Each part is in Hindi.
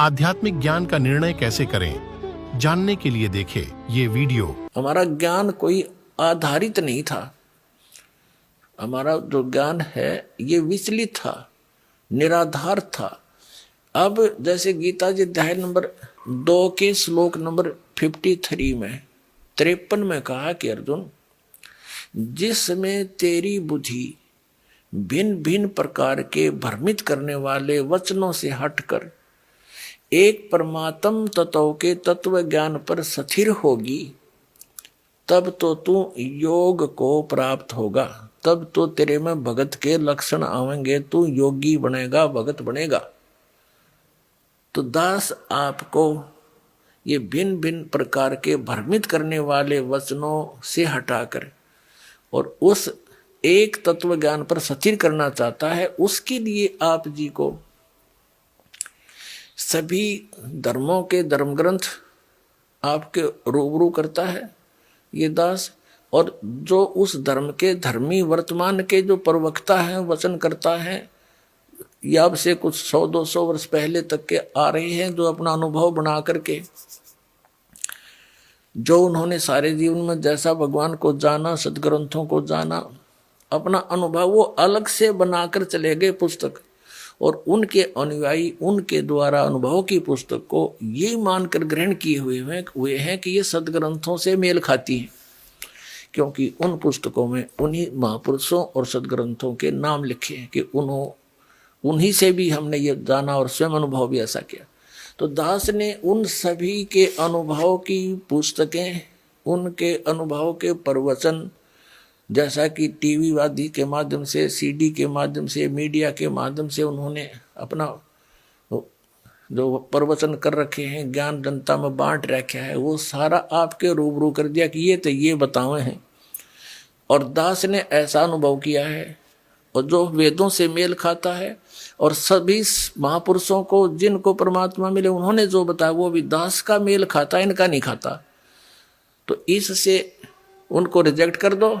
आध्यात्मिक ज्ञान का निर्णय कैसे करें, जानने के लिए देखें ये वीडियो। हमारा ज्ञान कोई आधारित नहीं था। हमारा जो ज्ञान है ये विचलित था, निराधार था। अब जैसे गीता जी अध्याय नंबर 2 के श्लोक नंबर 53 में 53 में कहा कि अर्जुन, जिसमें तेरी बुद्धि भिन्न भिन्न प्रकार के भ्रमित करने वाले वचनों से हटकर एक परमात्म तत्व के तत्व ज्ञान पर स्थिर होगी, तब तो तू योग को प्राप्त होगा। तब तो तेरे में भगत के लक्षण आवेंगे, तू योगी बनेगा, भगत बनेगा। तो दास आपको ये भिन्न भिन्न प्रकार के भ्रमित करने वाले वचनों से हटाकर और उस एक तत्व ज्ञान पर स्थिर करना चाहता है। उसके लिए आप जी को सभी धर्मों के धर्म ग्रंथ आपके रूबरू करता है ये दास, और जो उस धर्म के धर्मी वर्तमान के जो प्रवक्ता हैं, वचन करता है, या अब से कुछ 100-200 वर्ष पहले तक के आ रहे हैं, जो अपना अनुभव बना करके, जो उन्होंने सारे जीवन में जैसा भगवान को जाना, सदग्रंथों को जाना, अपना अनुभव वो अलग से बनाकर चले गए पुस्तक, और उनके अनुयायी उनके द्वारा अनुभव की पुस्तक को ये मानकर ग्रहण किए हुए हैं कि ये सदग्रंथों से मेल खाती है, क्योंकि उन पुस्तकों में उन्हीं महापुरुषों और सदग्रंथों के नाम लिखे हैं कि उन्हीं से भी हमने ये जाना और स्वयं अनुभव भी ऐसा किया। तो दास ने उन सभी के अनुभव की पुस्तकें, उनके अनुभव के प्रवचन, जैसा कि टीवी आदि के माध्यम से, सीडी के माध्यम से, मीडिया के माध्यम से उन्होंने अपना जो प्रवचन कर रखे हैं, ज्ञान जनता में बांट रखा है, वो सारा आपके रूबरू कर दिया कि ये तो ये बतावे हैं। और दास ने ऐसा अनुभव किया है और जो वेदों से मेल खाता है, और सभी महापुरुषों को जिनको परमात्मा मिले उन्होंने जो बताया वो भी दास का मेल खाता, इनका नहीं खाता। तो इससे उनको रिजेक्ट कर दो,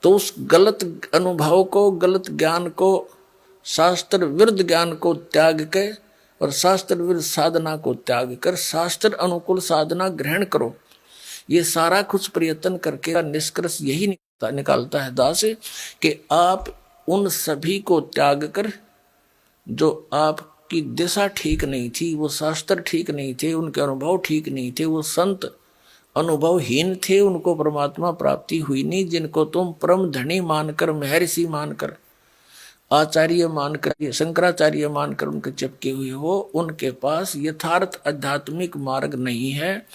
तो उस गलत अनुभव को, गलत ज्ञान को, शास्त्र विरुद्ध ज्ञान को त्याग के और शास्त्र विरुद्ध साधना को त्याग कर शास्त्र अनुकूल साधना ग्रहण करो। ये सारा कुछ प्रयत्न करके निष्कर्ष यही निकालता है दास कि आप उन सभी को त्याग कर, जो आपकी दिशा ठीक नहीं थी, वो शास्त्र ठीक नहीं थे, उनके अनुभव ठीक नहीं थे, वो संत अनुभवहीन थे, उनको परमात्मा प्राप्ति हुई नहीं, जिनको तुम परम धनी मानकर, महर्षि मानकर, आचार्य मानकर, शंकराचार्य मानकर उनके चिपके हुए हो, उनके पास यथार्थ आध्यात्मिक मार्ग नहीं है।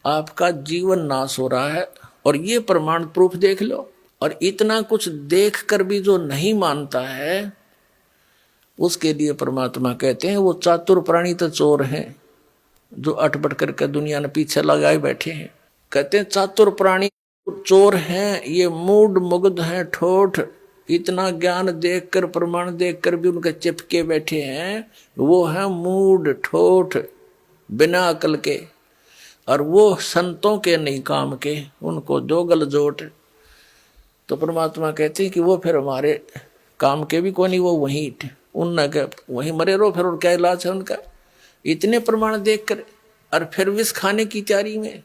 आपका जीवन नाश हो रहा है, और ये प्रमाण प्रूफ देख लो। और इतना कुछ देख कर भी जो नहीं मानता है, उसके लिए परमात्मा कहते हैं वो चातुर प्राणी तो चोर हैं, जो अटपट करके दुनिया ने पीछे लगाए बैठे हैं। कहते हैं चातुर प्राणी चोर हैं, ये मूड मुग्ध हैं, ठोठ, इतना ज्ञान देखकर, प्रमाण देखकर भी उनके चिपके बैठे हैं, वो हैं मूड ठोठ, बिना अकल के, और वो संतों के नहीं काम के, उनको दो गल जोट। तो परमात्मा कहते हैं कि वो फिर हमारे काम के भी कोई नहीं, वो वहीं मरे रहो, फिर और क्या इलाज है उनका। इतने प्रमाण देखकर और फिर विष खाने की तैयारी में